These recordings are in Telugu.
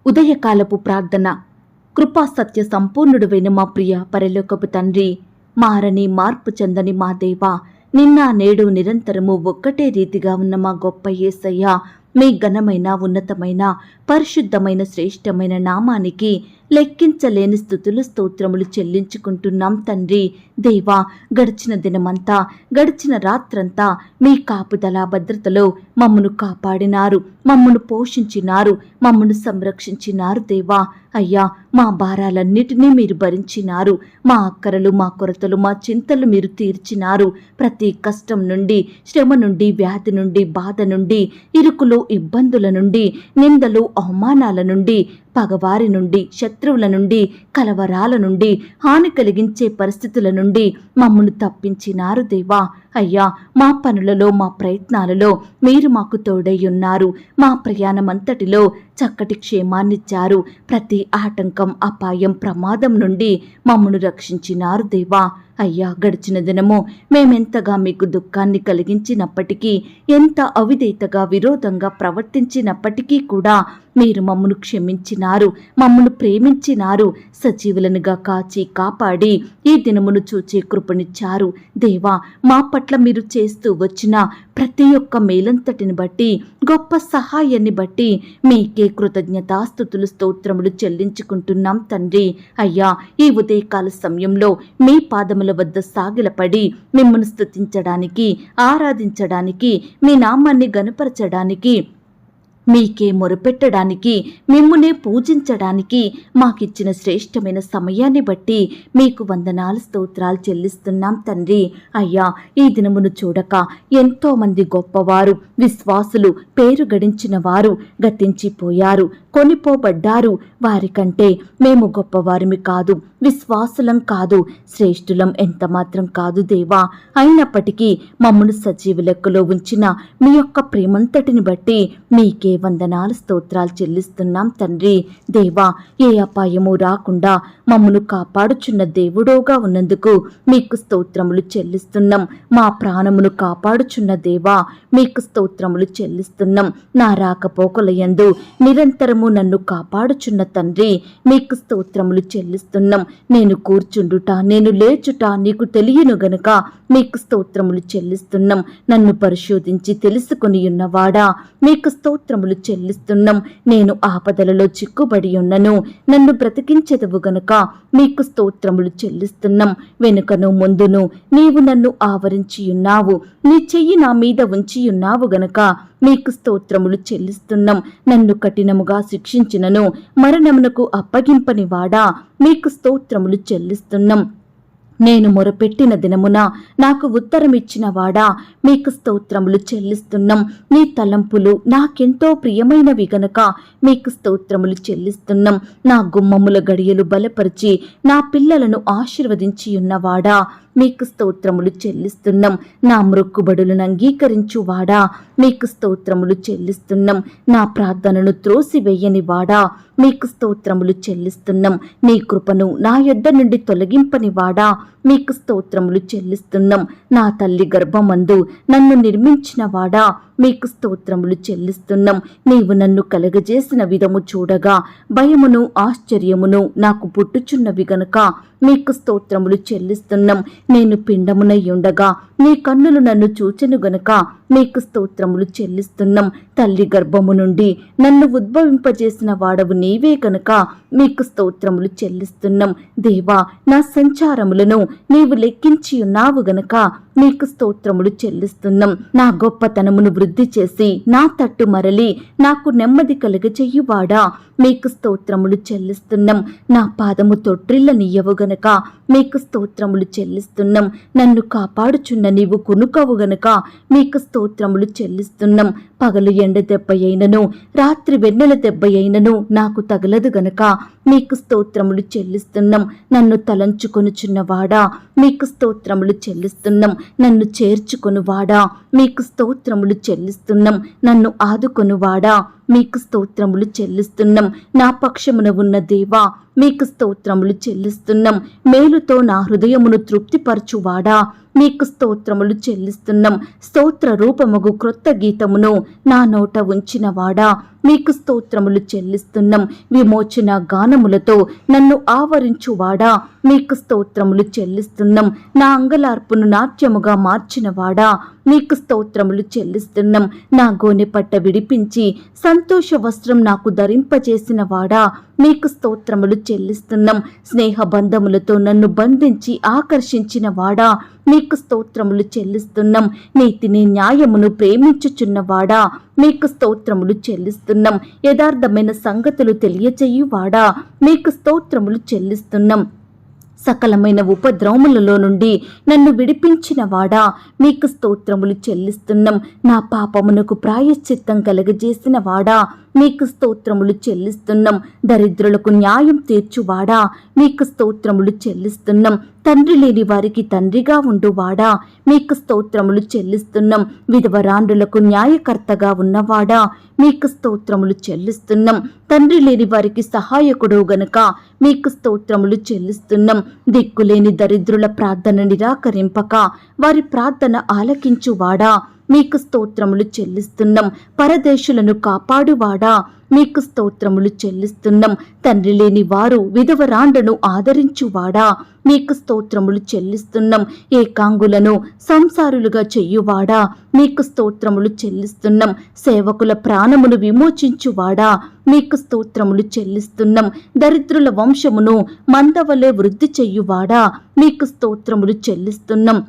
ఉదయకాలపు ప్రార్థన. కృపా సత్య సంపూర్ణుడువైన మా ప్రియ పరలోకపు తండ్రి, మారని మార్పు చెందని మా దేవా, నిన్న నేడు నిరంతరము ఒక్కటే రీతిగా ఉన్న మా గొప్ప యేసయ్య, మీ ఘనమైన ఉన్నతమైన పరిశుద్ధమైన శ్రేష్టమైన నామానికి లెక్కించలేని స్తుతులు స్తోత్రములు చెల్లించుకుంటున్నాం తండ్రి. దేవా, గడిచిన దినమంతా గడిచిన రాత్రంతా మీ కాపుదల భద్రతలో మమ్మను కాపాడినారు, మమ్మను పోషించినారు, మమ్మను సంరక్షించినారు. దేవా అయ్యా, మా భారాలన్నిటినీ మీరు భరించినారు, మా అక్కరలు మా కొరతలు మా చింతలు మీరు తీర్చినారు. ప్రతి కష్టం నుండి, శ్రమ నుండి, వ్యాధి నుండి, బాధ నుండి, ఇరుకులు ఇబ్బందుల నుండి, నిందలు అవమానాల నుండి, పగవారి నుండి, శత్రువుల నుండి, కలవరాల నుండి, హాని కలిగించే పరిస్థితుల నుండి మమ్మను తప్పించినారు. దేవా అయ్యా, మా పనులలో మా ప్రయత్నాలలో మీరు మాకు తోడై ఉన్నారు. మా ప్రయాణమంతటిలో చక్కటి క్షేమాన్నిచ్చారు. ప్రతి ఆటంకం, అపాయం, ప్రమాదం నుండి మమ్మను రక్షించినారు. దేవా అయ్యా, గడిచిన దినము మేమెంతగా మీకు దుఃఖాన్ని కలిగించినప్పటికీ, ఎంత అవిధేయతగా విరోధంగా ప్రవర్తించినప్పటికీ కూడా మీరు మమ్మను క్షమించినారు, మమ్మను ప్రేమించినారు, సజీవులనుగా కాచి కాపాడి ఈ దినమును చూచే కృపనిచ్చారు. దేవా, మా పట్ల మీరు చేస్తూ వచ్చిన ప్రతి ఒక్క మేలంతటిని బట్టి, గొప్ప సహాయాన్ని బట్టి మీకే కృతజ్ఞతాస్తుతులు స్తోత్రములు చెల్లించుకుంటున్నాం తండ్రి. అయ్యా, ఈ ఉదయకాల సమయంలో మీ పాదముల వద్ద సాగిలపడి మిమ్మల్ని స్తుతించడానికి, ఆరాధించడానికి, మీ నామాన్ని గణపరచడానికి, మీకే మొరపెట్టడానికి, మిమ్మునే పూజించడానికి మాకిచ్చిన శ్రేష్టమైన సమయాన్ని బట్టి మీకు వందనాలు స్తోత్రాలు చెల్లిస్తున్నాం తండ్రి. అయ్యా, ఈ దినమును చూడక ఎంతోమంది గొప్పవారు, విశ్వాసులు, పేరు గడించిన వారు గతించిపోయారు, కొనిపోబడ్డారు. వారికంటే మేము గొప్పవారిమి కాదు, విశ్వాసులం కాదు, శ్రేష్ఠులం ఎంత మాత్రం కాదు దేవా. అయినప్పటికీ మమ్మను సజీవ లెక్కలో ఉంచిన మీ యొక్క ప్రేమంతటిని బట్టి మీకే వందనాలు స్తోత్రాలు చెల్లిస్తున్నాం తండ్రి. దేవా, ఏ అపాయము రాకుండా మమ్మను కాపాడుచున్న దేవుడోగా ఉన్నందుకు మీకు స్తోత్రములు చెల్లిస్తున్నాం. మా ప్రాణమును కాపాడుచున్న దేవా, మీకు స్తోత్రములు చెల్లిస్తున్నాం. నా రాకపోకలయందు నిరంతరము నన్ను కాపాడుచున్న తండ్రి, మీకు స్తోత్రములు చెల్లిస్తున్నాం. నేను కూర్చుండుట, నేను లేచుట నీకు తెలియను గనుక మీకు స్తోత్రములు చెల్లిస్తున్నాం. నన్ను పరిశోధించి తెలుసుకుని ఉన్నవాడా, మీకు స్తోత్రములు చెల్లిస్తున్నాం. నేను ఆపదలలో చిక్కుబడి ఉన్నను, నన్ను బ్రతికించెదవు గనుక మీకు స్తోత్రములు చెల్లిస్తున్నాం. వెనుకను ముందును నీవు నన్ను ఆవరించి ఉన్నావు, నీ చెయ్యి నా మీద ఉంచి ఉన్నావు గనుక మీకు స్తోత్రములు చెల్లిస్తున్నాం. నన్ను కఠినముగా శిక్షించినను మరణమునకు అప్పగింపని వాడా, మీకు స్తోత్రములు చెల్లిస్తున్నాం. నేను మొరపెట్టిన దినమున నాకు ఉత్తరమిచ్చిన వాడా, మీకు స్తోత్రములు చెల్లిస్తున్నాం. నీ తలంపులు నాకెంతో ప్రియమైనవి గనక మీకు స్తోత్రములు చెల్లిస్తున్నాం. నా గుమ్మముల గడియలు బలపరిచి నా పిల్లలను ఆశీర్వదించి ఉన్నవాడా, మీకు స్తోత్రములు చెల్లిస్తున్నాం. నా మ్రొక్కుబడులను అంగీకరించువాడా, మీకు స్తోత్రములు చెల్లిస్తున్నాం. నా ప్రార్థనను త్రోసివేయని వాడా, మీకు స్తోత్రములు చెల్లిస్తున్నాం. నీ కృపను నా యొద్ద నుండి తొలగింపని వాడా, మీకు స్తోత్రములు చెల్లిస్తున్నాం. నా తల్లి గర్భమందు నన్ను నిర్మించిన వాడా, మీకు స్తోత్రములు చెల్లిస్తున్నాం. నీవు నన్ను కలగజేసిన విధము చూడగా భయమును ఆశ్చర్యమును నాకు పుట్టుచున్నవి గనుక మీకు స్తోత్రములు చెల్లిస్తున్నాం. నేను పిండమునై ఉండగా నీ కన్నులు నన్ను చూచెను గనుక మీకు స్తోత్రములు చెల్లిస్తున్నాం. తల్లి గర్భము నుండి నన్ను ఉద్భవింపజేసిన వాడవు నీవే గనుక మీకు స్తోత్రములు చెల్లిస్తున్నాం. దేవా, నా సంచారములను నీవు లెక్కించి ఉన్నావు గనుక మీకు స్తోత్రములు చెల్లిస్తున్నాం. నా గొప్పతనమును వృద్ధి చేసి నా తట్టు మరలి నాకు నెమ్మది కలుగజెయ్యువాడా, మీకు స్తోత్రములు చెల్లిస్తున్నాం. నా పాదము తొట్రిల్లనియ్యవు గనక మీకు స్తోత్రములు చెల్లిస్తున్నాం. నన్ను కాపాడుచున్న నీవు కునుకవు గనక మీకు స్తోత్రములు చెల్లిస్తున్నాం. పగలు ఎండ దెబ్బ అయినను రాత్రి వెన్నెల దెబ్బ అయినను నాకు తగలదు గనక మీకు స్తోత్రములు చెల్లిస్తున్నాం. నన్ను తలంచుకొనుచున్నవాడా, మీకు స్తోత్రములు చెల్లిస్తున్నాం. నన్ను చేర్చుకొనువాడా, మీకు స్తోత్రములు చెల్లిస్తున్నాం. నన్ను ఆదుకొనువాడా, మీకు స్తోత్రములు చెల్లిస్తున్నాం. నా పక్షమున ఉన్న దేవా మీకు స్తోత్రములు చెల్లిస్తున్నాం. మేలుతో నా హృదయమును తృప్తిపరచువాడా మీకు స్తోత్రములు చెల్లిస్తున్నాం. స్తోత్ర రూపముగు క్రొత్త గీతమును నా నోట ఉంచినవాడా మీకు స్తోత్రములు చెల్లిస్తున్నాం. విమోచన గానములతో నన్ను ఆవరించువాడా మీకు స్తోత్రములు చెల్లిస్తున్నాం. నా అంగలార్పును నాట్యముగా మార్చినవాడా మీకు స్తోత్రములు చెల్లిస్తున్నాం. నా గోనె పట్ట విడిపించి సంతోష వస్త్రం నాకు ధరింపజేసిన వాడా మీకు స్తోత్రములు చెల్లిస్తున్నాం. స్నేహ బంధములతో నన్ను బంధించి ఆకర్షించిన వాడా మీకు స్తోత్రములు చెల్లిస్తున్నాం. నీతిని న్యాయమును ప్రేమించుచున్నవాడా మీకు స్తోత్రములు చెల్లిస్తున్నాం. యథార్థమైన సంగతులు తెలియచేయువాడా మీకు స్తోత్రములు చెల్లిస్తున్నాం. సకలమైన ఉపద్రవములలో నుండి నన్ను విడిపించిన వాడా మీకు స్తోత్రములు చెల్లిస్తున్నాం. నా పాపమునకు ప్రాయశ్చిత్తం కలగజేసిన వాడా మీకు స్తోత్రములు చెల్లిస్తున్నాం. దరిద్రులకు న్యాయం తీర్చువాడా మీకు స్తోత్రములు చెల్లిస్తున్నాం. తండ్రి లేని వారికి తండ్రిగా ఉండువాడా మీకు స్తోత్రములు చెల్లిస్తున్నాం. విధవరాండ్రులకు న్యాయకర్తగా ఉన్నవాడా మీకు స్తోత్రములు చెల్లిస్తున్నాం. తండ్రి లేని వారికి సహాయకుడు గనుక మీకు స్తోత్రములు చెల్లిస్తున్నాం. దిక్కులేని దరిద్రుల ప్రార్థన నిరాకరింపక వారి ప్రార్థన ఆలకించువాడా మీకు స్తోత్రములు చెల్లిస్తున్నాం. పరదేశులను కాపాడువాడా మీకు స్తోత్రములు చెల్లిస్తున్నాం. తండ్రి లేని వారు విధవరాండ్రను ఆదరించువాడా మీకు స్తోత్రములు చెల్లిస్తున్నాం. ఏకాంగులను సంసారులుగా చెయ్యువాడా మీకు స్తోత్రములు చెల్లిస్తున్నాం. సేవకుల ప్రాణమును విమోచించువాడా మీకు స్తోత్రములు చెల్లిస్తున్నాం. దరిద్రుల వంశమును మందవలే వృద్ధి చెయ్యువాడా మీకు స్తోత్రములు చెల్లిస్తున్నాం.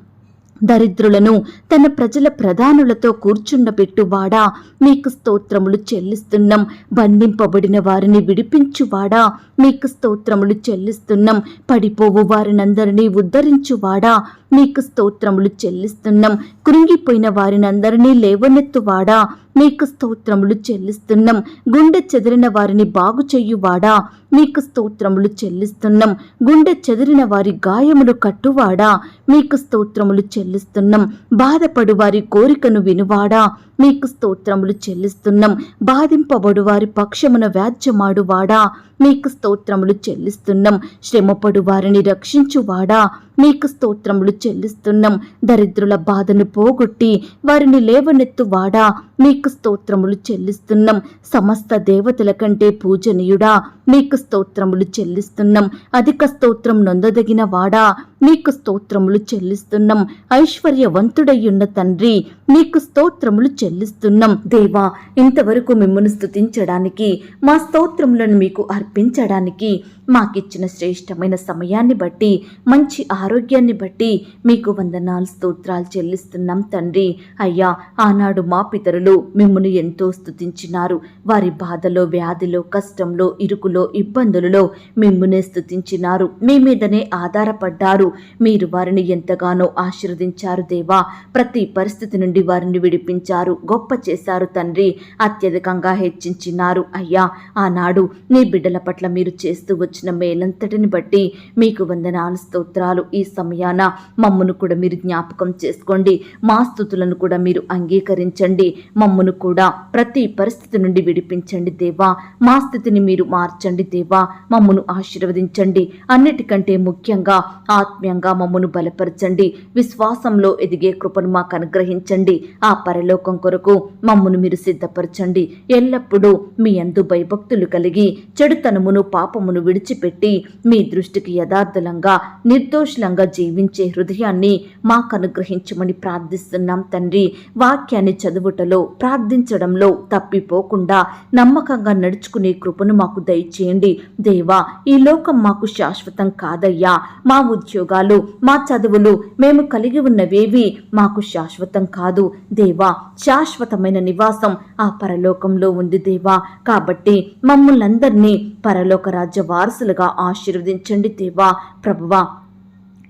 దరిద్రులను తన ప్రజల ప్రధానులతో కూర్చుండబెట్టువాడా మీకు స్తోత్రములు చెల్లిస్తున్నాం. బంధింపబడిన వారిని విడిపించువాడా మీకు స్తోత్రములు చెల్లిస్తున్నాం. పడిపోవు వారినందరినీ ఉద్ధరించువాడా మీకు స్తోత్రములు చెల్లిస్తున్నాం. కృంగిపోయిన వారినందరినీ లేవనెత్తువాడా మీకు స్తోత్రములు చెల్లిస్తున్నాం. గుండె చెదిరిన వారిని బాగు చెయ్యువాడా మీకు స్తోత్రములు చెల్లిస్తున్నాం. గుండె చెదిరిన వారి గాయములు కట్టువాడా మీకు స్తోత్రములు చెల్లిస్తున్నాం. బాధపడు వారి కోరికను వినువాడా మీకు స్తోత్రములు చెల్లిస్తున్నాం. బాధింపబడు వారి పక్షమున వ్యాజ్యమాడువాడా మీకు స్తోత్రములు చెల్లిస్తున్నాం. శ్రమపడు వారిని రక్షించువాడా మీకు స్తోత్రములు చెల్లిస్తున్నాం. దరిద్రుల బాధను పోగొట్టి వారిని లేవనెత్తువాడా మీకు స్తోత్రములు చెల్లిస్తున్నాం. సమస్త దేవతల కంటే పూజనీయుడా మీకు స్తోత్రములు చెల్లిస్తున్నాం. అధిక స్తోత్రం నొందదగిన వాడా మీకు స్తోత్రములు చెల్లిస్తున్నాం. ఐశ్వర్యవంతుడయ్యున్న తండ్రి మీకు స్తోత్రములు చెల్లిస్తున్నాం. దేవా ఇంతవరకు మిమ్మల్ని స్తుతించడానికి మా స్తోత్రములను మీకు అర్పించడానికి మాకిచ్చిన శ్రేష్టమైన సమయాన్ని బట్టి మంచి ఆరోగ్యాన్ని బట్టి మీకు వందనాలు స్తోత్రాలు చెల్లిస్తున్నాం తండ్రి. అయ్యా ఆనాడు మా పితరులు మిమ్మల్ని ఎంతో స్తుతించినారు. వారి బాధలో వ్యాధిలో కష్టంలో ఇరుకులో ఇబ్బందులలో మిమ్మునే స్తుతించినారు. మీ మీదనే ఆధారపడ్డారు. మీరు వారిని ఎంతగానో ఆశీర్వదించారు దేవా. ప్రతి పరిస్థితి నుండి వారిని విడిపించారు. గొప్ప చేశారు తండ్రి. అత్యధికంగా హెచ్చించినారు. అయ్యా ఆనాడు నీ బిడ్డల పట్ల మీరు చేస్తూ వచ్చిన మేలంతటిని బట్టి మీకు వందనాలు స్తోత్రాలు. ఈ సమయాన మమ్మును కూడా మీరు జ్ఞాపకం చేసుకోండి. మా స్తుతులను కూడా మీరు అంగీకరించండి. మమ్మును కూడా ప్రతి పరిస్థితి నుండి విడిపించండి దేవా. మా స్థితిని మీరు మార్చండి దేవా. మమ్మును ఆశీర్వదించండి. అన్నిటికంటే ముఖ్యంగా ఆత్మీయంగా మమ్మును బలపరచండి. విశ్వాసంలో ఎదిగే కృపను మాకు అనుగ్రహించండి. ఆ పరలోకం కొరకు మమ్మును మీరు సిద్ధపరచండి. ఎల్లప్పుడూ మీ యందు భయభక్తులు కలిగి చెడుతనమును పాపమును విడిచిపెట్టి మీ దృష్టికి యథార్థలంగా నిర్దోషులంగా జీవించే హృదయాన్ని మాకు అనుగ్రహించమని ప్రార్థిస్తున్నాం తండ్రి. వాక్యాన్ని చదువుటలో ప్రార్థించడంలో తప్పిపోకుండా నమ్మకంగా నడుచుకునే కృపను మాకు దయచేయండి దేవా. ఈ లోకం మాకు శాశ్వతం కాదయ్యా. మా ఉద్యోగాలు మా చదువులు మేము కలిగి ఉన్నవేవి మాకు శాశ్వతం కాదు దేవా. శాశ్వతమైన నివాసం ఆ పరలోకంలో ఉంది దేవా. కాబట్టి మమ్మల్ని అందరినీ పరలోక రాజ్య వారసులుగా ఆశీర్వదించండి దేవా. ప్రభువా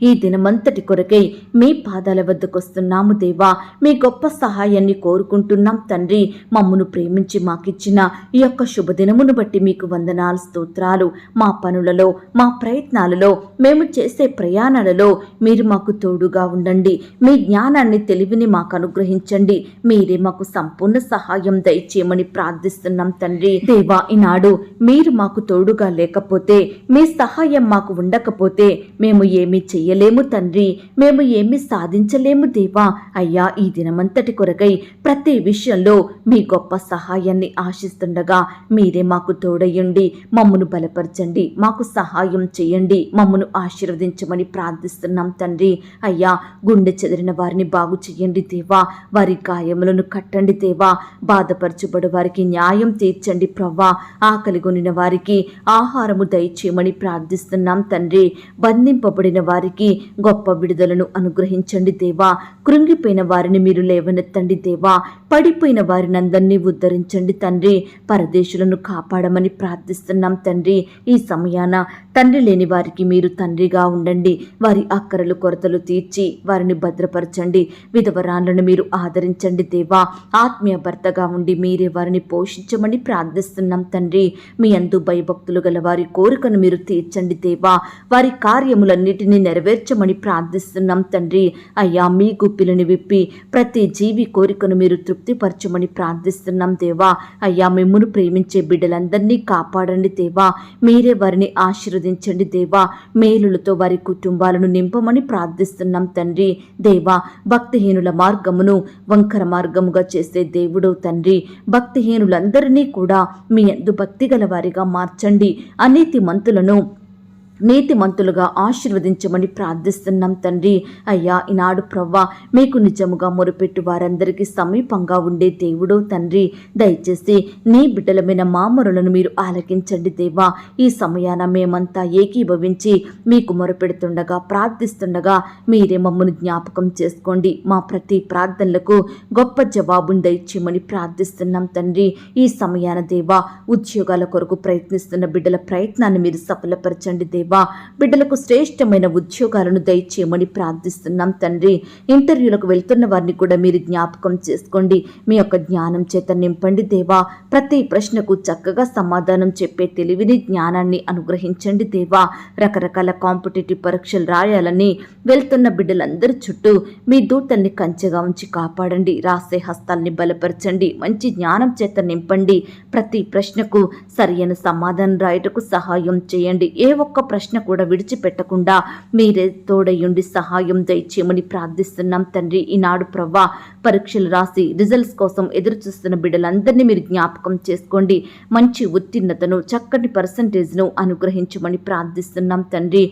ఈ దినమంతటి కొరకై మీ పాదాల వద్దకొస్తున్నాము దేవా. మీ గొప్ప సహాయాన్ని కోరుకుంటున్నాం తండ్రి. మమ్మను ప్రేమించి మాకిచ్చిన ఈ యొక్క శుభదినమును బట్టి మీకు వందనాలు, స్తోత్రాలు. మా పనులలో, మా ప్రయత్నాలలో, మేము చేసే ప్రయాణాలలో మీరు మాకు తోడుగా ఉండండి. మీ జ్ఞానాన్ని, తెలివిని మాకు అనుగ్రహించండి. మీరే మాకు సంపూర్ణ సహాయం దయచేయమని ప్రార్థిస్తున్నాం తండ్రి. దేవా, ఈనాడు మీరు మాకు తోడుగా లేకపోతే, మీ సహాయం మాకు ఉండకపోతే మేము ఏమీ చెయ్యలేము తండ్రి. మేము ఏమీ సాధించలేము దేవా. అయ్యా, ఈ దినమంతటి కొరకై ప్రతి విషయంలో మీ గొప్ప సహాయాన్ని ఆశిస్తుండగా మీరే మాకు తోడయ్యండి. మమ్మను బలపరచండి, మాకు సహాయం చేయండి, మమ్మను ఆశీర్వదించమని ప్రార్థిస్తున్నాం తండ్రి. అయ్యా, గుండె చెదిరిన వారిని బాగు చేయండి దేవా. వారి గాయములను కట్టండి దేవా. బాధపరచబడు వారికి న్యాయం తీర్చండి ప్రవ్వా. ఆకలిగొనిన వారికి ఆహారము దయచేయమని ప్రార్థిస్తున్నాం తండ్రి. బంధింపబడిన వారికి గొప్ప విడుదలను అనుగ్రహించండి దేవా. కృంగిపోయిన వారిని మీరు లేవనెత్తండి దేవా. పడిపోయిన వారిని అందరినీ ఉద్ధరించండి తండ్రి. పరదేశులను కాపాడమని ప్రార్థిస్తున్నాం తండ్రి. ఈ సమయాన తండ్రి లేని వారికి మీరు తండ్రిగా ఉండండి. వారి అక్కరలు, కొరతలు తీర్చి వారిని భద్రపరచండి. విధవరాళ్లను మీరు ఆదరించండి దేవా. ఆత్మీయ భర్తగా ఉండి మీరే వారిని పోషించమని ప్రార్థిస్తున్నాం తండ్రి. మీ అందు భయభక్తులు గల వారి కోరికను మీరు తీర్చండి దేవా. వారి కార్యములన్నిటినీ నెరవేర్చమని ప్రార్థిస్తున్నాం తండ్రి. అయ్యా, మీ గుప్పిలను విప్పి ప్రతి జీవి కోరికను మీరు తృప్తిపరచమని ప్రార్థిస్తున్నాం దేవా. అయ్యా, మిమ్మును ప్రేమించే బిడ్డలందరినీ కాపాడండి దేవా. మీరే వారిని ఆశీర్వదించండి దేవా. మేలులతో వారి కుటుంబాలను నింపమని ప్రార్థిస్తున్నాం తండ్రి. దేవా, భక్తిహీనుల మార్గమును వంకర మార్గముగా చేసే దేవుడో తండ్రి. భక్తిహీనులందరినీ కూడా మీ యందు భక్తి గల వారిగా మార్చండి. అనీతిమంతులను నీతిమంతులుగా ఆశీర్వదించమని ప్రార్థిస్తున్నాం తండ్రి. అయ్యా, ఈనాడు ప్రవ్వా, మీకు నిజముగా మొరుపెట్టు వారందరికీ సమీపంగా ఉండే దేవుడో తండ్రి. దయచేసి నీ బిడ్డలమైన మా మొరలను మీరు ఆలకించండి దేవా. ఈ సమయాన మేమంతా ఏకీభవించి మీకు మొరపెడుతుండగా, ప్రార్థిస్తుండగా మీరే మమ్మను జ్ఞాపకం చేసుకోండి. మా ప్రతి ప్రార్థనలకు గొప్ప జవాబును దయచేయమని ప్రార్థిస్తున్నాం తండ్రి. ఈ సమయాన దేవా, ఉద్యోగాల కొరకు ప్రయత్నిస్తున్న బిడ్డల ప్రయత్నాన్ని మీరు సఫలపరచండి దేవా. బిడ్డలకు శ్రేష్టమైన ఉద్యోగాలను దయచేయమని ప్రార్థిస్తున్నాం తండ్రి. ఇంటర్వ్యూలకు వెళ్తున్న వారిని కూడా మీరు జ్ఞాపకం చేసుకోండి. మీ యొక్క జ్ఞానం చేత నింపండి దేవా. ప్రతి ప్రశ్నకు చక్కగా సమాధానం చెప్పే తెలివిని, జ్ఞానాన్ని అనుగ్రహించండి దేవా. రకరకాల కాంపిటేటివ్ పరీక్షలు రాయాలని వెళ్తున్న బిడ్డలందరి చుట్టూ మీ దూతల్ని కంచెగా ఉంచి కాపాడండి. రాసే హస్తాల్ని బలపరచండి. మంచి జ్ఞానం చేత నింపండి. ప్రతి ప్రశ్నకు సరైన సమాధానం రాయటకు సహాయం చేయండి. ఏ ఒక్క ప్రశ్న కూడా విడిచిపెట్టకుండా మీరే తోడయ్యుండి సహాయం దయచేయమని ప్రార్థిస్తున్నాం తండ్రి. ఈనాడు ప్రవ్వా, పరీక్షలు రాసి రిజల్ట్స్ కోసం ఎదురు చూస్తున్న బిడ్డలందరినీ మీరు జ్ఞాపకం చేసుకోండి. మంచి ఉత్తీర్ణతను, చక్కటి పర్సంటేజ్ను అనుగ్రహించమని ప్రార్థిస్తున్నాం తండ్రి.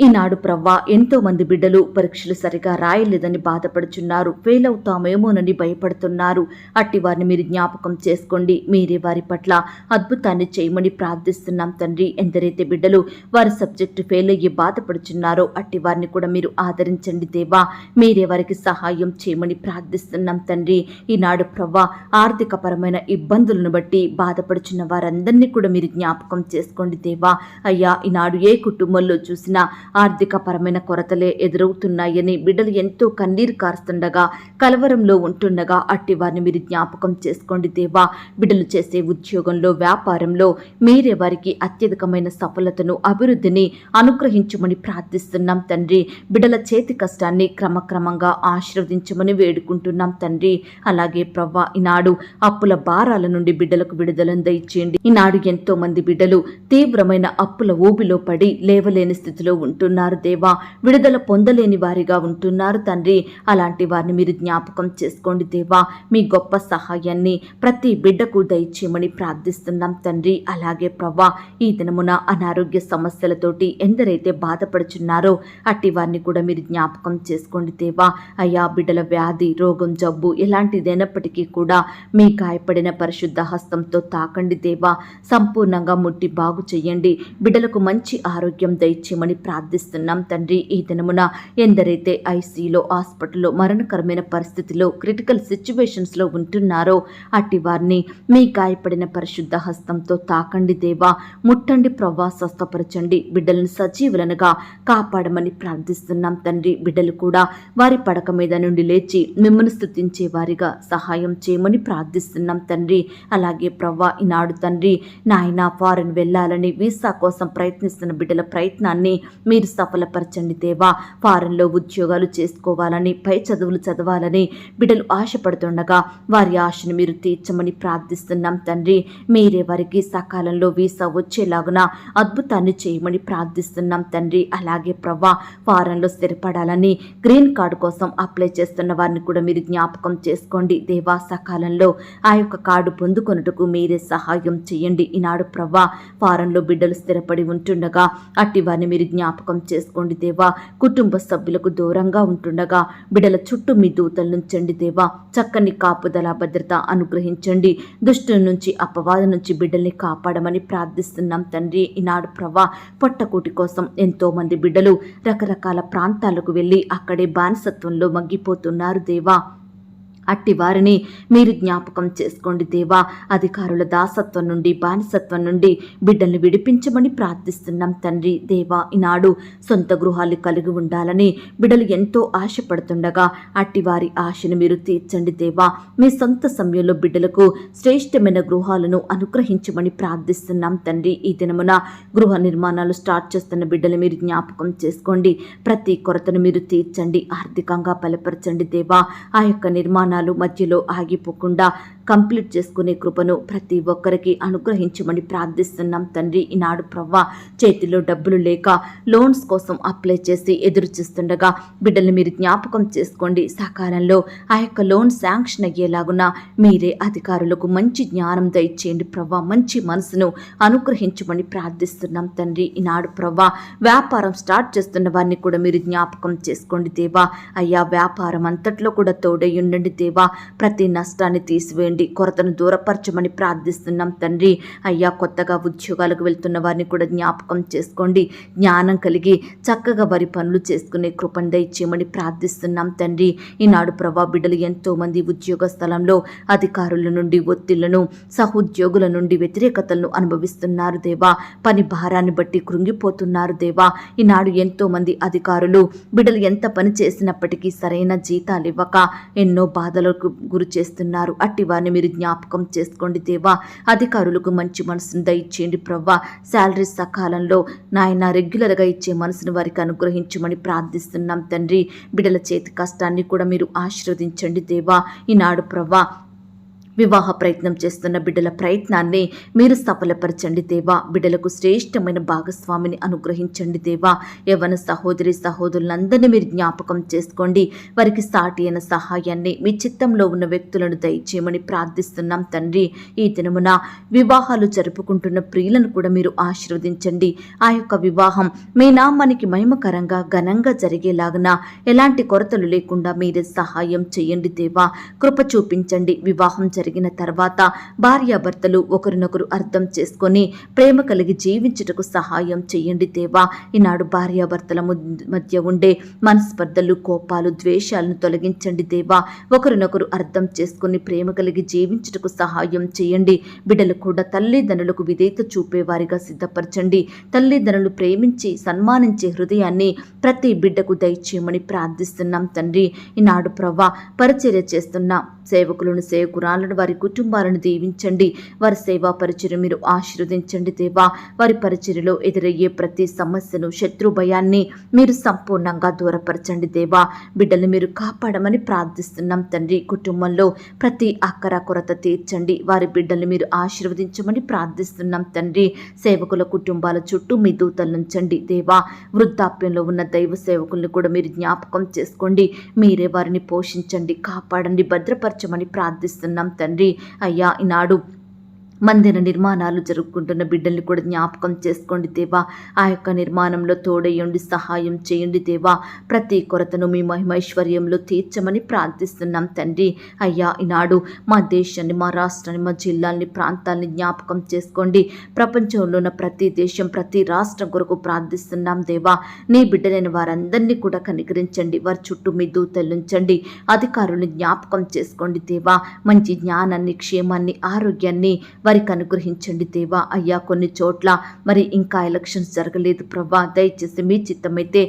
ఈనాడు ప్రవ్వా, ఎంతో మంది బిడ్డలు పరీక్షలు సరిగా రాయలేదని బాధపడుచున్నారు. ఫెయిల్ అవుతామేమోనని భయపడుతున్నారు. అట్టి వారిని మీరు జ్ఞాపకం చేసుకోండి. మీరే వారి పట్ల అద్భుతాన్ని చేయమని ప్రార్థిస్తున్నాం తండ్రి. ఎందరైతే బిడ్డలు వారి సబ్జెక్టు ఫెయిల్ అయ్యి బాధపడుచున్నారో అట్టి వారిని కూడా మీరు ఆదరించండి దేవా. మీరే వారికి సహాయం చేయమని ప్రార్థిస్తున్నాం తండ్రి. ఈనాడు ప్రవ్వా, ఆర్థిక పరమైన ఇబ్బందులను బట్టి బాధపడుచున్న వారందరినీ కూడా మీరు జ్ఞాపకం చేసుకోండి దేవా. అయ్యా, ఈనాడు ఏ కుటుంబంలో చూసినా ఆర్థిక పరమైన కొరతలే ఎదురవుతున్నాయని బిడ్డలు ఎంతో కన్నీరు కారుస్తుండగా, కలవరంలో ఉంటుండగా అట్టి వారిని మీరు జ్ఞాపకం చేసుకోండి దేవా. బిడ్డలు చేసే ఉద్యోగంలో, వ్యాపారంలో మీరే వారికి అత్యధికమైన సఫలతను, అభివృద్ధిని అనుగ్రహించమని ప్రార్థిస్తున్నాం తండ్రి. బిడ్డల చేతి కష్టాన్ని క్రమక్రమంగా ఆశీర్వదించమని వేడుకుంటున్నాం తండ్రి. అలాగే ప్రవ్వా, ఈనాడు అప్పుల భారాల నుండి బిడ్డలకు విడుదలను దయచేయండి. ఈనాడు ఎంతో మంది బిడ్డలు తీవ్రమైన అప్పుల ఊబిలో పడి లేవలేని స్థితిలో ఉంటున్నారు దేవా. విడుదల పొందలేని వారిగా ఉంటున్నారు తండ్రి. అలాంటి వారిని మీరు జ్ఞాపకం చేసుకోండి దేవా. మీ గొప్ప సహాయాన్ని ప్రతి బిడ్డకు దయచేయమని ప్రార్థిస్తున్నాం తండ్రి. అలాగే ప్రవ్వా, ఈ దినమున అనారోగ్య సమస్యలతోటి ఎందరైతే బాధపడుచున్నారో అట్టి వారిని కూడా మీరు జ్ఞాపకం చేసుకోండి దేవా. అయ్యా, బిడ్డల వ్యాధి, రోగం, జబ్బు ఎలాంటిదైనప్పటికీ కూడా మీ గాయపడిన పరిశుద్ధ హస్తంతో తాకండి దేవా. సంపూర్ణంగా ముట్టి బాగు చేయండి. బిడ్డలకు మంచి ఆరోగ్యం దయచేయమని ప్రార్థిస్తున్నాం ప్రార్థిస్తున్నాం తండ్రి. ఈ దినమున ఎందరైతే ఐసీలో హాస్పిటల్లో మరణకరమైన పరిస్థితిలో క్రిటికల్ సిచ్యువేషన్స్లో ఉంటున్నారో అట్టి వారిని మీ గాయపడిన పరిశుద్ధ హస్తంతో తాకండి దేవా, ముట్టండి ప్రవ్వా, స్వస్థపరచండి. బిడ్డలను సజీవులనుగా కాపాడమని ప్రార్థిస్తున్నాం తండ్రి. బిడ్డలు కూడా వారి పడక మీద నుండి లేచి మిమ్మల్ని స్తుతించే వారిగా సహాయం చేయమని ప్రార్థిస్తున్నాం తండ్రి. అలాగే ప్రవ్వా, ఈనాడు తండ్రి నాయన ఫారెన్ వెళ్ళాలని వీసా కోసం ప్రయత్నిస్తున్న బిడ్డల ప్రయత్నాన్ని మీరు సఫలపరచండి దేవా. ఫారెన్లో ఉద్యోగాలు చేసుకోవాలని, పై చదువులు చదవాలని బిడ్డలు ఆశపడుతుండగా వారి ఆశను మీరు తీర్చమని ప్రార్థిస్తున్నాం తండ్రి. మీరే వారికి సకాలంలో వీసా వచ్చేలాగున అద్భుతాన్ని చేయమని ప్రార్థిస్తున్నాం తండ్రి. అలాగే ప్రవ్వా, ఫారెన్లో స్థిరపడాలని గ్రీన్ కార్డు కోసం అప్లై చేస్తున్న వారిని కూడా మీరు జ్ఞాపకం చేసుకోండి దేవా. సకాలంలో ఆ యొక్క కార్డు పొందుకొనుటకు మీరే సహాయం చేయండి. ఈనాడు ప్రవ్వా, ఫారెన్లో బిడ్డలు స్థిరపడి ఉంటుండగా అట్టి వారిని మీరు జ్ఞాపకం చేసుకోండి దేవా. కుటుంబ సభ్యులకు దూరంగా ఉంటుండగా బిడ్డల చుట్టూ మీ దూతల నుంచండి దేవా. చక్కని కాపుదల భద్రత అనుగ్రహించండి. దుష్టుల నుంచి, అపవాద నుంచి బిడ్డల్ని కాపాడమని ప్రార్థిస్తున్నాం తండ్రి. ఈనాడు ప్రవ్వా, పొట్టకూటి కోసం ఎంతో మంది బిడ్డలు రకరకాల ప్రాంతాలకు వెళ్ళి అక్కడే బానిసత్వంలో మగ్గిపోతున్నారు దేవా. అట్టి వారిని మీరు జ్ఞాపకం చేసుకోండి దేవా. అధికారుల దాసత్వం నుండి, బానిసత్వం నుండి బిడ్డల్ని విడిపించమని ప్రార్థిస్తున్నాం తండ్రి. దేవా, ఈనాడు సొంత గృహాలు కలిగి ఉండాలని బిడ్డలు ఎంతో ఆశపడుతుండగా అట్టి వారి ఆశను మీరు తీర్చండి దేవా. మీ సొంత సమయంలో బిడ్డలకు శ్రేష్టమైన గృహాలను అనుగ్రహించమని ప్రార్థిస్తున్నాం తండ్రి. ఈ దినమున గృహ నిర్మాణాలు స్టార్ట్ చేస్తున్న బిడ్డలు మీరు జ్ఞాపకం చేసుకోండి. ప్రతి కొరతను మీరు తీర్చండి, ఆర్థికంగా బలపరచండి దేవా. ఆ యొక్క నిర్మాణాలు మధ్యలో ఆగిపోకుండా కంప్లీట్ చేసుకునే కృపను ప్రతి ఒక్కరికి అనుగ్రహించమని ప్రార్థిస్తున్నాం తండ్రి. ఈనాడు ప్రవ్వా, చేతిలో డబ్బులు లేక లోన్స్ కోసం అప్లై చేసి ఎదురు చూస్తుండగా బిడ్డల్ని మీరు జ్ఞాపకం చేసుకోండి. సకాలంలో ఆ యొక్క లోన్ శాంక్షన్ అయ్యేలాగున మీరే అధికారులకు మంచి జ్ఞానం దయచేయండి ప్రవ్వా. మంచి మనసును అనుగ్రహించమని ప్రార్థిస్తున్నాం తండ్రి. ఈనాడు ప్రవ్వా, వ్యాపారం స్టార్ట్ చేస్తున్న వారిని కూడా మీరు జ్ఞాపకం చేసుకోండి దేవా. అయ్యా, వ్యాపారం అంతట్లో కూడా తోడై ఉండండి దేవా. ప్రతి నష్టాన్ని తీసివేయండి, కొరతను దూరపరచమని ప్రార్థిస్తున్నాం తండ్రి. అయ్యా, కొత్తగా ఉద్యోగాలకు వెళ్తున్న వారిని కూడా జ్ఞాపకం చేసుకోండి. జ్ఞానం కలిగి చక్కగా వారి పనులు చేసుకునే కృపను దయచేయమని ప్రార్థిస్తున్నాం తండ్రి. ఈనాడు ప్రభా, బిడ్డలు ఎంతో మంది ఉద్యోగ స్థలంలో అధికారుల నుండి ఒత్తిళ్లను, సహోద్యోగుల నుండి వ్యతిరేకతలను అనుభవిస్తున్నారు దేవా. పని భారాన్ని బట్టి కృంగిపోతున్నారు దేవా. ఈనాడు ఎంతో మంది అధికారులు బిడ్డలు ఎంత పని చేసినప్పటికీ సరైన జీతాలు ఇవ్వక ఎన్నో బాధలకు గురి చేస్తున్నారు. అట్టి వారిని మీరు జ్ఞాపకం చేసుకోండి దేవా. అధికారులకు మంచి మనసును దయచేయండి ప్రవ్వా. శాలరీ సకాలంలో నాయన రెగ్యులర్గా ఇచ్చే మనసును వారికి అనుగ్రహించమని ప్రార్థిస్తున్నాం తండ్రి. బిడ్డల చేతి కష్టాన్ని కూడా మీరు ఆశీర్వదించండి దేవా. ఈనాడు ప్రవ్వా, వివాహ ప్రయత్నం చేస్తున్న బిడ్డల ప్రయత్నాన్ని మీరు సఫలపరచండి దేవా. బిడ్డలకు శ్రేష్టమైన భాగస్వామిని అనుగ్రహించండి దేవా. యవ్వన సహోదరి సహోదరులందరినీ మీరు జ్ఞాపకం చేసుకోండి. వారికి సాటి అయిన సహాయాన్ని మీ చిత్తంలో ఉన్న వ్యక్తులను దయచేయమని ప్రార్థిస్తున్నాం తండ్రి. ఈ దినమున వివాహాలు జరుపుకుంటున్న ప్రియులను కూడా మీరు ఆశీర్వదించండి. ఆ యొక్క వివాహం మీ నామానికి మహిమకరంగా ఘనంగా జరిగేలాగున ఎలాంటి కొరతలు లేకుండా మీరే సహాయం చేయండి దేవా. కృప చూపించండి. వివాహం జరిగిన తర్వాత భార్యాభర్తలు ఒకరినొకరు అర్థం చేసుకొని ప్రేమ కలిగి జీవించుటకు సహాయం చేయండి దేవా. ఈనాడు భార్యాభర్తల మధ్య ఉండే మనస్పర్ధలు, కోపాలు, ద్వేషాలను తొలగించండి దేవా. ఒకరినొకరు అర్థం చేసుకొని ప్రేమ కలిగి జీవించుటకు సహాయం చేయండి. బిడ్డలు కూడా తల్లిదండ్రులకు విధేయత చూపేవారిగా సిద్ధపరచండి. తల్లిదండ్రులు ప్రేమించి సన్మానించే హృదయాన్ని ప్రతి బిడ్డకు దయచేయమని ప్రార్థిస్తున్నాం తండ్రి. ఈనాడు ప్రవ్వా, పరిచర్య చేస్తున్న సేవకులను, సేవకురాలను, వారి కుటుంబాలను దీవించండి. వారి సేవా పరిచర్య మీరు ఆశీర్వదించండి దేవా. వారి పరిచర్యలో ఎదురయ్యే ప్రతి సమస్యను, శత్రు భయాన్ని మీరు సంపూర్ణంగా దూరపరచండి దేవా. బిడ్డలు మీరు కాపాడమని ప్రార్థిస్తున్నాం తండ్రి. కుటుంబంలో ప్రతి అక్కర కొరత తీర్చండి. వారి బిడ్డల్ని మీరు ఆశీర్వదించమని ప్రార్థిస్తున్నాం తండ్రి. సేవకుల కుటుంబాల చుట్టూ మీ దూతలు ఉంచండి దేవా. వృద్ధాప్యంలో ఉన్న దైవ సేవకుల్ని కూడా మీరు జ్ఞాపకం చేసుకోండి. మీరే వారిని పోషించండి, కాపాడండి, భద్రపరచమని ప్రార్థిస్తున్నాం తండ్రి. అయ్యా, ఈనాడు మందిర నిర్మాణాలు జరుపుకుంటున్న బిడ్డల్ని కూడా జ్ఞాపకం చేసుకోండి దేవా. ఆ యొక్క నిర్మాణంలో తోడయ్యండి, సహాయం చేయండి దేవా. ప్రతి కొరతను మీ మహిమైశ్వర్యంలో తీర్చమని ప్రార్థిస్తున్నాం తండ్రి. అయ్యా, ఈనాడు మా దేశాన్ని, మా రాష్ట్రాన్ని, మా జిల్లాల్ని, ప్రాంతాలని జ్ఞాపకం చేసుకోండి. ప్రపంచంలో ఉన్న ప్రతి దేశం, ప్రతి రాష్ట్రం కొరకు ప్రార్థిస్తున్నాం దేవా. నీ బిడ్డలైన వారందరినీ కూడా కనికరించండి. వారి చుట్టూ మీ దూతలుంచండి. అధికారులను జ్ఞాపకం చేసుకోండి దేవా. మంచి జ్ఞానాన్ని, క్షేమాన్ని, ఆరోగ్యాన్ని వారికి అనుగ్రహించండి దేవా. అయ్యా, కొన్ని చోట్ల మరి ఇంకా ఎలక్షన్స్ జరగలేదు ప్రభా. దయచేసి మీ చిత్తమైతే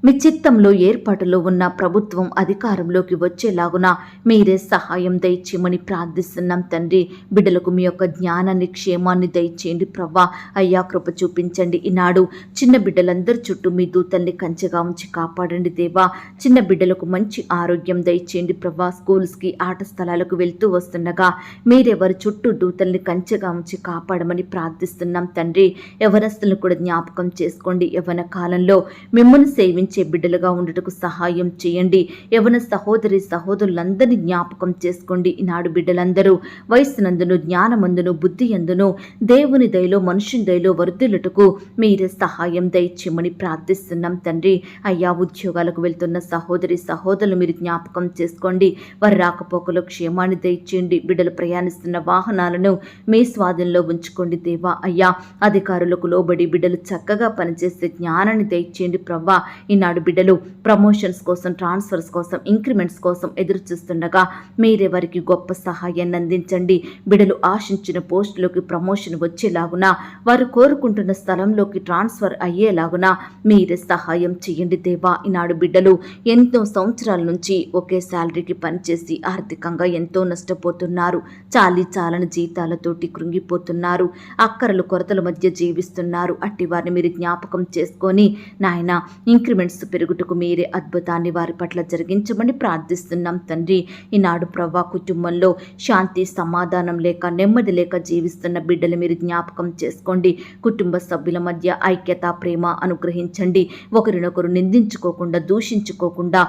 మీ చిత్తంలో ఏర్పాటులో ఉన్న ప్రభుత్వం అధికారంలోకి వచ్చేలాగున మీరే సహాయం దయచేయమని ప్రార్థిస్తున్నాం తండ్రి. బిడ్డలకు మీ యొక్క జ్ఞానాన్ని, క్షేమాన్ని దయచేయండి ప్రభా. అయ్యా, కృప చూపించండి. ఈనాడు చిన్న బిడ్డలందరి చుట్టూ మీ దూతల్ని కంచెగా ఉంచి కాపాడండి దేవా. చిన్న బిడ్డలకు మంచి ఆరోగ్యం దయచేయండి ప్రభా. స్కూల్స్కి, ఆట స్థలాలకు వెళ్తూ వస్తుండగా మీరే వారి చుట్టూ దూతల్ని కంచెగా ఉంచి కాపాడమని ప్రార్థిస్తున్నాం తండ్రి. యవనస్తులను కూడా జ్ఞాపకం చేసుకోండి. యవన కాలంలో మిమ్మల్ని సేవించి బిడ్డలుగా ఉండటకు సహాయం చేయండి. యవన సహోదరి సహోదరులందరినీ జ్ఞాపకం చేసుకోండి. ఈనాడు బిడ్డలందరూ వయస్సునందును, జ్ఞానమందును, బుద్ధి అందును దేవుని దయలో, మనుషుని దయలో వర్ధిల్లుటకు మీరే సహాయం దయచేయమని ప్రార్థిస్తున్నాం తండ్రి. అయ్యా, ఉద్యోగాలకు వెళ్తున్న సహోదరి సహోదరులు మీరు జ్ఞాపకం చేసుకోండి. వారి రాకపోకలో క్షేమాన్ని దయచేయండి. బిడ్డలు ప్రయాణిస్తున్న వాహనాలను మీ స్వాధీనంలో ఉంచుకోండి దేవా. అయ్యా, అధికారులకు లోబడి బిడ్డలు చక్కగా పనిచేసే జ్ఞానాన్ని దయచేయండి ప్రభా. ఈనాడు బిడ్డలు ప్రమోషన్స్ కోసం, ట్రాన్స్ఫర్స్ కోసం, ఇంక్రిమెంట్స్ కోసం ఎదురు చూస్తుండగా మీరే వారికి గొప్ప సహాయాన్ని అందించండి. బిడ్డలు ఆశించిన పోస్టులోకి ప్రమోషన్ వచ్చేలాగున, వారు కోరుకుంటున్న స్థలంలోకి ట్రాన్స్ఫర్ అయ్యేలాగున మీరే సహాయం చేయండి దేవా. ఈనాడు బిడ్డలు ఎంతో సంవత్సరాల నుంచి ఒకే శాలరీకి పనిచేసి ఆర్థికంగా ఎంతో నష్టపోతున్నారు. చాలని జీతాలతోటి కృంగిపోతున్నారు. అక్కరలు, కొరతల మధ్య జీవిస్తున్నారు. అట్టి వారిని మీరు జ్ఞాపకం చేసుకొని నాయన ఇంక్రిమెంట్స్ పెరుగుటకు మీరే అద్భుతాన్ని వారి పట్ల జరిగించమని ప్రార్థిస్తున్నాం తండ్రి. ఈనాడు ప్రభా, కుటుంబంలో శాంతి, సమాధానం లేక, నెమ్మది లేక జీవిస్తున్న బిడ్డలు మీరు జ్ఞాపకం చేసుకోండి. కుటుంబ సభ్యుల మధ్య ఐక్యత, ప్రేమ అనుగ్రహించండి. ఒకరినొకరు నిందించుకోకుండా, దూషించుకోకుండా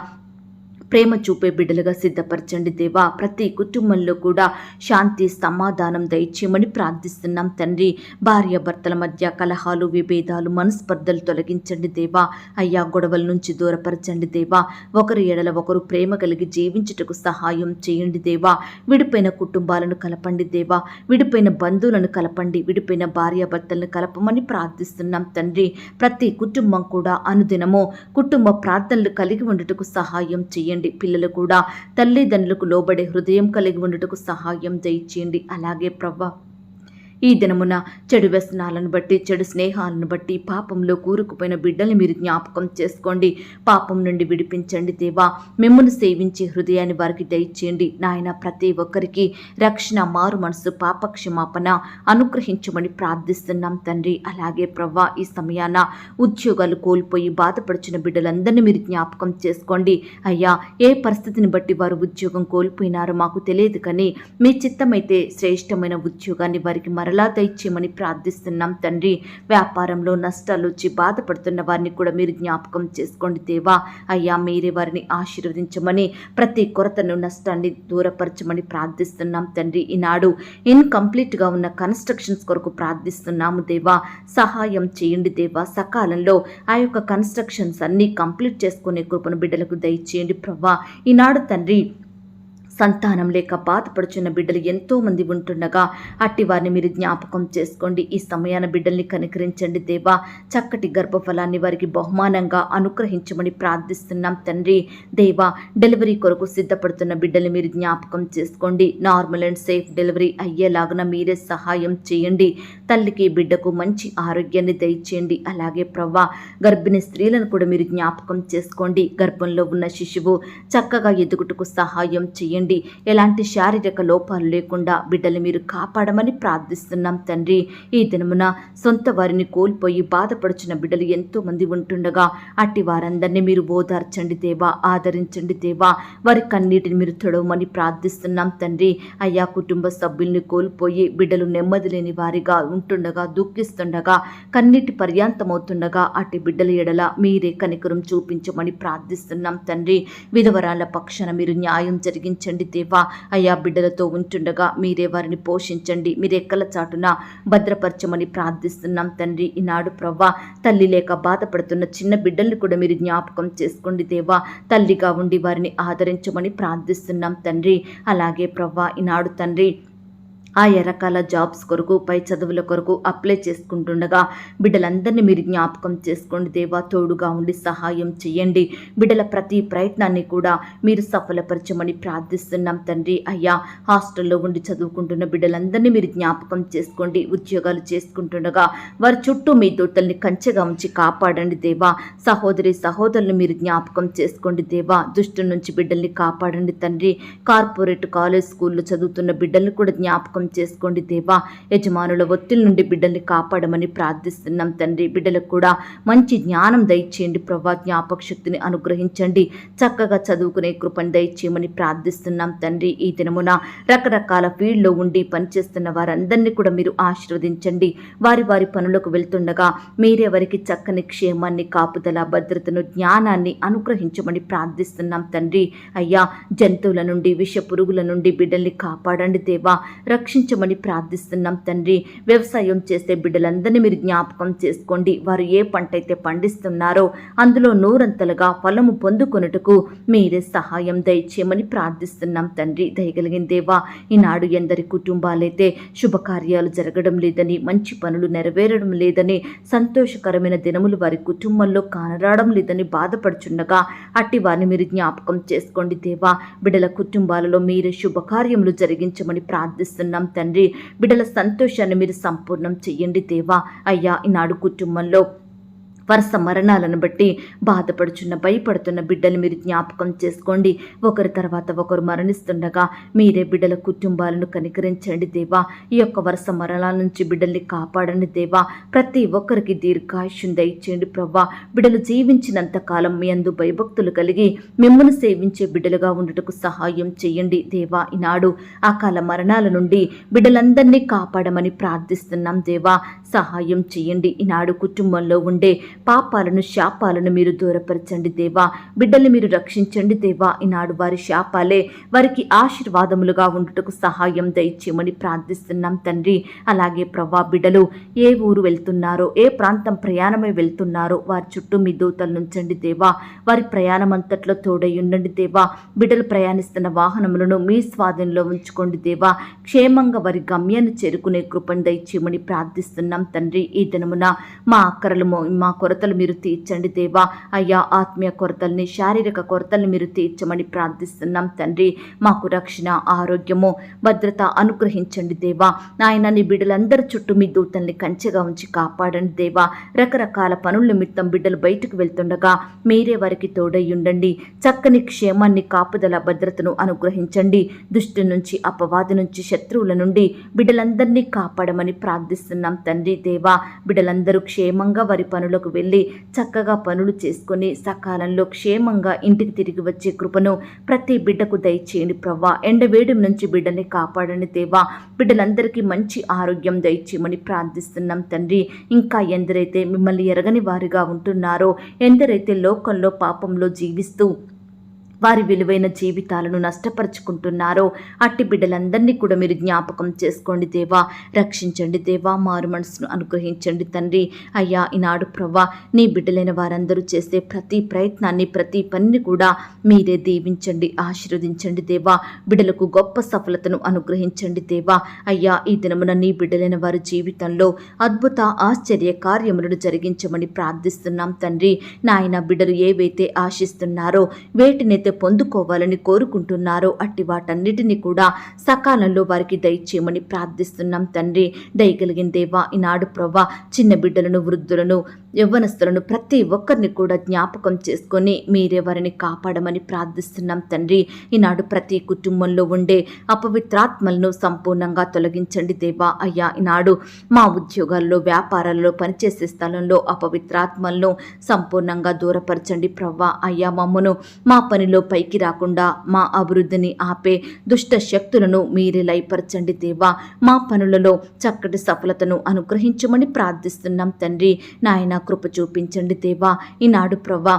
ప్రేమ చూపే బిడ్డలుగా సిద్ధపరచండి దేవా. ప్రతి కుటుంబంలో కూడా శాంతి, సమాధానం దయచేయమని ప్రార్థిస్తున్నాం తండ్రి. భార్యాభర్తల మధ్య కలహాలు, విభేదాలు, మనస్పర్ధలు తొలగించండి దేవా. అయ్యా, గొడవల నుంచి దూరపరచండి దేవా. ఒకరి ఎడల ఒకరు ప్రేమ కలిగి జీవించుటకు సహాయం చేయండి దేవా. విడిపోయిన కుటుంబాలను కలపండి దేవా. విడిపోయిన బంధువులను కలపండి. విడిపోయిన భార్యాభర్తలను కలపమని ప్రార్థిస్తున్నాం తండ్రి. ప్రతి కుటుంబం కూడా అనుదినము కుటుంబ ప్రార్థనలు కలిగి ఉండటకు సహాయం చేయండి. పిల్లలు కూడా తల్లిదండ్రులకు లోబడే హృదయం కలిగి ఉండటకు సహాయం దయచేయండి. అలాగే ప్రవ్వా, ఈ దినమున చెడు వ్యసనాలను బట్టి, చెడు స్నేహాలను బట్టి పాపంలో కూరుకుపోయిన బిడ్డల్ని మీరు జ్ఞాపకం చేసుకోండి. పాపం నుండి విడిపించండి దేవా. మిమ్మల్ని సేవించే హృదయాన్ని వారికి దయచేయండి నాయన. ప్రతి ఒక్కరికి రక్షణ, మారు మనసు, పాపక్షమాపణ అనుగ్రహించమని ప్రార్థిస్తున్నాం తండ్రి. అలాగే ప్రవ్వా, ఈ సమయాన ఉద్యోగాలు కోల్పోయి బాధపడుచున్న బిడ్డలందరినీ మీరు జ్ఞాపకం చేసుకోండి. అయ్యా, ఏ పరిస్థితిని బట్టి వారు ఉద్యోగం కోల్పోయినారో మాకు తెలియదు, కానీ మీ చిత్తమైతే శ్రేష్టమైన ఉద్యోగాన్ని వారికి మరలా దయచేయమని ప్రార్థిస్తున్నాం తండ్రి. వ్యాపారంలో నష్టాలు వచ్చి బాధపడుతున్న వారిని కూడా మీరు జ్ఞాపకం చేసుకోండి దేవా. అయ్యా, మీరే వారిని ఆశీర్వదించమని, ప్రతి కొరతను, నష్టాన్ని దూరపరచమని ప్రార్థిస్తున్నాం తండ్రి. ఈనాడు ఇన్కంప్లీట్గా ఉన్న కన్స్ట్రక్షన్స్ కొరకు ప్రార్థిస్తున్నాము దేవా. సహాయం చేయండి దేవా. సకాలంలో ఆ యొక్క కన్స్ట్రక్షన్స్ అన్నీ కంప్లీట్ చేసుకునే కృపను బిడ్డలకు దయచేయండి ప్రభా. ఈనాడు తండ్రి, సంతానం లేక బాధపడుచున్న బిడ్డలు ఎంతో మంది ఉంటుండగా అట్టి వారిని మీరు జ్ఞాపకం చేసుకోండి. ఈ సమయాన బిడ్డల్ని కనికరించండి దేవా. చక్కటి గర్భఫలాన్ని వారికి బహుమానంగా అనుగ్రహించమని ప్రార్థిస్తున్నాం తండ్రి. దేవా, డెలివరీ కొరకు సిద్ధపడుతున్న బిడ్డల్ని మీరు జ్ఞాపకం చేసుకోండి. నార్మల్ అండ్ సేఫ్ డెలివరీ అయ్యేలాగున మీరే సహాయం చేయండి. తల్లికి, బిడ్డకు మంచి ఆరోగ్యాన్ని దయచేయండి. అలాగే ప్రవ్వా, గర్భిణీ స్త్రీలను కూడా మీరు జ్ఞాపకం చేసుకోండి. గర్భంలో ఉన్న శిశువు చక్కగా ఎదుగుటకు సహాయం చేయండి. ఎలాంటి శారీరక లోపాలు లేకుండా బిడ్డలు మీరు కాపాడమని ప్రార్థిస్తున్నాం తండ్రి. ఈ దినమున సొంత వారిని కోల్పోయి బాధపడుచున్న బిడ్డలు ఎంతో మంది ఉంటుండగా అట్టి వారందరినీ మీరు ఓదార్చండి దేవా. ఆదరించండి దేవా. వారి కన్నీటిని మీరు తొడవమని ప్రార్థిస్తున్నాం తండ్రి. అయ్యా, కుటుంబ సభ్యుల్ని కోల్పోయి బిడ్డలు నెమ్మది లేని వారిగా ఉంటుండగా, దుఃఖిస్తుండగా, కన్నీటి పర్యాంతమవుతుండగా అట్టి బిడ్డల ఎడల మీరే కనికరం చూపించమని ప్రార్థిస్తున్నాం తండ్రి. విధవరాల పక్షాన మీరు న్యాయం జరిగించండి అనుగ్రహించండి దేవా. అయ్యా బిడ్డలతో ఉంటుండగా మీరే వారిని పోషించండి, మీ రెక్కల చాటున భద్రపరచమని ప్రార్థిస్తున్నాం తండ్రి. ఈనాడు ప్రవ్వా తల్లి లేక బాధపడుతున్న చిన్న బిడ్డల్ని కూడా మీరు జ్ఞాపకం చేసుకోండి దేవా. తల్లిగా ఉండి వారిని ఆదరించమని ప్రార్థిస్తున్నాం తండ్రి. అలాగే ప్రవ్వా ఈనాడు తండ్రి ఆయా రకాల జాబ్స్ కొరకు, పై చదువుల కొరకు అప్లై చేసుకుంటుండగా బిడ్డలందరినీ మీరు జ్ఞాపకం చేసుకోండి దేవా. తోడుగా ఉండి సహాయం చేయండి. బిడ్డల ప్రతి ప్రయత్నాన్ని కూడా మీరు సఫలపరచమని ప్రార్థిస్తున్నాం తండ్రి. అయ్యా హాస్టల్లో ఉండి చదువుకుంటున్న బిడ్డలందరినీ మీరు జ్ఞాపకం చేసుకోండి. ఉద్యోగాలు చేసుకుంటుండగా వారి చుట్టూ మీ దూతల్ని కంచెగా ఉంచి కాపాడండి దేవా. సహోదరి సహోదరులు మీరు జ్ఞాపకం చేసుకోండి దేవా. దుష్టు నుంచి బిడ్డల్ని కాపాడండి తండ్రి. కార్పొరేట్ కాలేజ్ స్కూల్లో చదువుతున్న బిడ్డల్ని కూడా జ్ఞాపకం చేసుకోండి దేవా. యజమానుల ఒత్తిడి నుండి బిడ్డల్ని కాపాడమని ప్రార్థిస్తున్నాం తండ్రి. బిడ్డలకు కూడా మంచి జ్ఞానం దయచేయండి ప్రభా. జ్ఞాపక శక్తిని అనుగ్రహించండి. చక్కగా చదువుకునే కృపను దయచేయమని ప్రార్థిస్తున్నాం తండ్రి. ఈ దినమున రకరకాల ఫీల్డ్లో ఉండి పనిచేస్తున్న వారందరినీ కూడా మీరు ఆశీర్వదించండి. వారి వారి పనులకు వెళ్తుండగా మీరే వారికి చక్కని క్షేమాన్ని, కాపుదల, భద్రతను, జ్ఞానాన్ని అనుగ్రహించమని ప్రార్థిస్తున్నాం తండ్రి. అయ్యా జంతువుల నుండి, విష పురుగుల నుండి బిడ్డల్ని కాపాడండి దేవా. రక్షించమని ప్రార్థిస్తున్నాం తండ్రి. వ్యవసాయం చేసే బిడ్డలందరినీ మీరు జ్ఞాపకం చేసుకోండి. వారు ఏ పంట అయితే పండిస్తున్నారో అందులో నూరంతలుగా ఫలము పొందుకొనుటకు మీరే సహాయం దయచేయమని ప్రార్థిస్తున్నాం తండ్రి. దయగలిగిన దేవా ఈనాడు ఎందరి కుటుంబాలైతే శుభకార్యాలు జరగడం లేదని, మంచి పనులు నెరవేరడం లేదని, సంతోషకరమైన దినములు వారి కుటుంబంలో కానరావడం లేదని బాధపడుచుండగా అట్టి వారిని మీరు జ్ఞాపకం చేసుకోండి దేవా. బిడ్డల కుటుంబాలలో మీరే శుభకార్యములు జరిగించమని ప్రార్థిస్తున్నాం తండ్రి. బిడ్డల సంతోషాన్ని మీరు సంపూర్ణం చెయ్యండి దేవా. అయ్యా ఈనాడు కుటుంబంలో వరుస మరణాలను బట్టి బాధపడుచున్న, భయపడుతున్న బిడ్డలు మీరు జ్ఞాపకం చేసుకోండి. ఒకరి తర్వాత ఒకరు మరణిస్తుండగా మీరే బిడ్డల కుటుంబాలను కనికరించండి దేవా. ఈ యొక్క వరుస మరణాల నుంచి బిడ్డల్ని కాపాడండి దేవా. ప్రతి ఒక్కరికి దీర్ఘాయుష్యం దయచేయండి ప్రభా. బిడ్డలు జీవించినంత కాలం మీ యందు భయభక్తులు కలిగి మిమ్మల్ని సేవించే బిడ్డలుగా ఉండుటకు సహాయం చేయండి దేవా. ఈనాడు అకాల మరణాల నుండి బిడ్డలందరినీ కాపాడమని ప్రార్థిస్తున్నాం దేవా. సహాయం చేయండి. ఈనాడు కుటుంబంలో ఉండే పాపాలను, శాపాలను మీరు దూరపరచండి దేవా. బిడ్డల్ని మీరు రక్షించండి దేవా. ఈనాడు వారి శాపాలే వారికి ఆశీర్వాదములుగా ఉండుటకు సహాయం దయచేయమని ప్రార్థిస్తున్నాం తండ్రి. అలాగే ప్రభా బిడ్డలు ఏ ఊరు వెళ్తున్నారో, ఏ ప్రాంతం ప్రయాణమై వెళ్తున్నారో వారి చుట్టూ మీ దూతలు నుంచండి దేవా. వారి ప్రయాణం అంతట్లో తోడై ఉండండి దేవా. బిడ్డలు ప్రయాణిస్తున్న వాహనములను మీ స్వాధీనంలో ఉంచుకోండి దేవా. క్షేమంగా వారి గమ్యాన్ని చేరుకునే కృపను దయచేయమని ప్రార్థిస్తున్నాం తండ్రి. ఈ దినమున మా అక్కరలు, మా కొరతలు మీరు తీర్చండి దేవా. అయ్యా ఆత్మీయ కొరతల్ని, శారీరక కొరతల్ని మీరు తీర్చమని ప్రార్థిస్తున్నాం తండ్రి. మాకు రక్షణ, ఆరోగ్యము, భద్రత అనుగ్రహించండి దేవా. నాయన నీ బిడ్డలందరి చుట్టూ మీ దూతల్ని కంచెగా ఉంచి కాపాడండి దేవా. రకరకాల పనుల నిమిత్తం బిడ్డలు బయటకు వెళ్తుండగా మీరే వారికి తోడై ఉండండి. చక్కని క్షేమాన్ని, కాపుదల, భద్రతను అనుగ్రహించండి. దుష్టు నుంచి, అపవాది నుంచి, శత్రువుల నుండి బిడ్డలందరినీ కాపాడమని ప్రార్థిస్తున్నాం తండ్రి దేవా. బిడ్డలందరూ క్షేమంగా వారి పనులకు వెళ్ళి చక్కగా పనులు చేసుకుని సకాలంలో క్షేమంగా ఇంటికి తిరిగి వచ్చే కృపను ప్రతి బిడ్డకు దయచేయండి ప్రభా. ఎండవేడి నుంచి బిడ్డని కాపాడండి దేవా. బిడ్డలందరికీ మంచి ఆరోగ్యం దయచేయమని ప్రార్థిస్తున్నాం తండ్రి. ఇంకా ఎందరైతే మిమ్మల్ని ఎరగని వారిగా ఉంటున్నారో, ఎందరైతే లోకంలో పాపంలో జీవిస్తూ వారి విలువైన జీవితాలను నష్టపరుచుకుంటున్నారో అట్టి బిడ్డలందరినీ కూడా మీరు జ్ఞాపకం చేసుకోండి దేవా. రక్షించండి దేవా. మారు మనసును అనుగ్రహించండి తండ్రి. అయ్యా ఈనాడు ప్రభా నీ బిడ్డలైన వారందరూ చేసే ప్రతి ప్రయత్నాన్ని, ప్రతి పనిని కూడా మీరే దీవించండి, ఆశీర్వదించండి దేవా. బిడ్డలకు గొప్ప సఫలతను అనుగ్రహించండి దేవా. అయ్యా ఈ దినమున నీ బిడ్డలైన వారి జీవితంలో అద్భుత, ఆశ్చర్య కార్యములను జరిగించమని ప్రార్థిస్తున్నాం తండ్రి. నాయన బిడ్డలు ఏవైతే ఆశిస్తున్నారో, వేటినైతే పొందుకోవాలని కోరుకుంటున్నారో అట్టి వాటన్నిటిని కూడా సకాలంలో వారికి దయచేయమని ప్రార్థిస్తున్నాం తండ్రి. దయగలిగిన దేవా ఈనాడు ప్రభా చిన్న బిడ్డలను, వృద్ధులను, యవ్వనస్తులను ప్రతి ఒక్కరిని కూడా జ్ఞాపకం చేసుకొని మీరే వారిని కాపాడమని ప్రార్థిస్తున్నాం తండ్రి. ఈనాడు ప్రతి కుటుంబంలో ఉండే అపవిత్రాత్మలను సంపూర్ణంగా తొలగించండి దేవా. అయ్యా ఈనాడు మా ఉద్యోగాల్లో, వ్యాపారాల్లో, పనిచేసే స్థలంలో అపవిత్రాత్మలను సంపూర్ణంగా దూరపరచండి ప్రభా. అయ్యా మమ్మను మా పనిలో పైకి రాకుండా మా అభివృద్ధిని ఆపే దుష్ట శక్తులను మీరే లయపరచండి దేవా. మా పనులలో చక్కటి సఫలతను అనుగ్రహించమని ప్రార్థిస్తున్నాం తండ్రి. నాయన కృప చూపించండి దేవా. ఈనాడు ప్రభా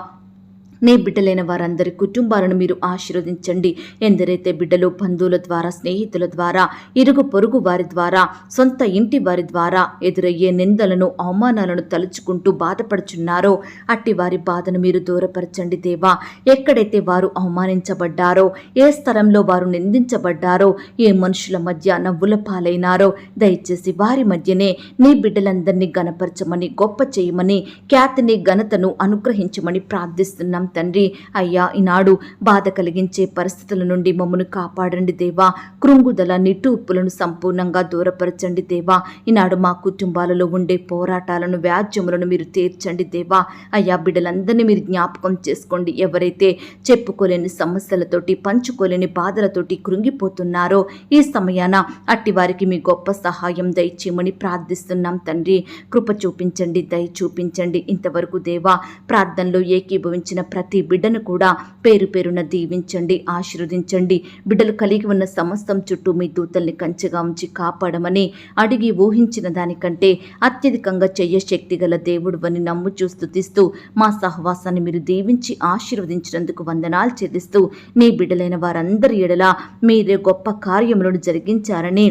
నీ బిడ్డలైన వారందరి కుటుంబాలను మీరు ఆశీర్వదించండి. ఎందరైతే బిడ్డలు బంధువుల ద్వారా, స్నేహితుల ద్వారా, ఇరుగు పొరుగు వారి ద్వారా, సొంత ఇంటి వారి ద్వారా ఎదురయ్యే నిందలను, అవమానాలను తలుచుకుంటూ బాధపడుచున్నారో అట్టి వారి బాధను మీరు దూరపరచండి దేవా. ఎక్కడైతే వారు అవమానించబడ్డారో, ఏ స్థలంలో వారు నిందించబడ్డారో, ఏ మనుషుల మధ్య నవ్వుల పాలైనారో దయచేసి వారి మధ్యనే నీ బిడ్డలందరినీ గణపరచమని, గొప్ప చేయమని, ఖ్యాతిని, ఘనతను అనుగ్రహించమని ప్రార్థిస్తున్నాం తండ్రి. అయ్యా, ఈనాడు బాధ కలిగించే పరిస్థితుల నుండి మమ్మను కాపాడండి దేవా. కృంగుదల, నిట్టూర్పులను సంపూర్ణంగా దూరపరచండి దేవా. ఈనాడు మా కుటుంబాలలో ఉండే పోరాటాలను, వ్యాజ్యములను మీరు తీర్చండి దేవా. అయ్యా, బిడ్డలందరినీ మీరు జ్ఞాపకం చేసుకోండి. ఎవరైతే చెప్పుకోలేని సమస్యలతోటి, పంచుకోలేని బాధలతోటి కృంగిపోతున్నారో ఈ సమయాన అట్టి వారికి మీ గొప్ప సహాయం దయచేయమని ప్రార్థిస్తున్నాం తండ్రి. కృప చూపించండి, దయ చూపించండి. ఇంతవరకు దేవా ప్రార్థనలో ఏకీభవించిన ప్రతి బిడ్డను కూడా పేరు పేరున దీవించండి, ఆశీర్వదించండి. బిడ్డలు కలిగి ఉన్న సమస్తం చుట్టూ మీ దూతల్ని కంచెగా ఉంచి కాపాడమని అడిగి ఊహించిన దానికంటే అత్యధికంగా చెయ్య శక్తి గల దేవుడు అని నమ్ముచూ స్తుతిస్తూ మా సహవాసాన్ని మీరు దీవించి ఆశీర్వదించినందుకు వందనాలు చెల్లిస్తూ నీ బిడ్డలైన వారందరి ఎడల మీరే గొప్ప కార్యములను జరిగించారని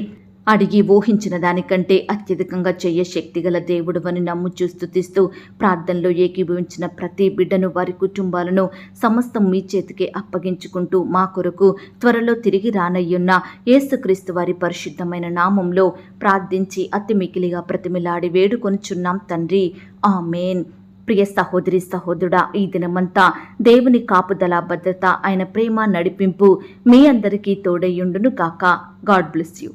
అడిగి ఊహించిన దానికంటే అత్యధికంగా చెయ్య శక్తిగల దేవుడు అని నమ్ముచూ స్తుతిస్తూ ప్రార్థనలో ఏకీభవించిన ప్రతి బిడ్డను, వారి కుటుంబాలను సమస్తం మీ చేతికే అప్పగించుకుంటూ మా కొరకు త్వరలో తిరిగి రానయ్యున్న యేసుక్రీస్తు వారి పరిశుద్ధమైన నామంలో ప్రార్థించి అతి మికిలిగా ప్రతిమిలాడి వేడుకొనుచున్నాం తండ్రి. ఆమేన్. ప్రియ సహోదరి, సహోదరుడా, ఈ దినమంతా దేవుని కాపుదల, భద్రత, ఆయన ప్రేమ, నడిపింపు మీ అందరికీ తోడయ్యుండును గాక. God bless you.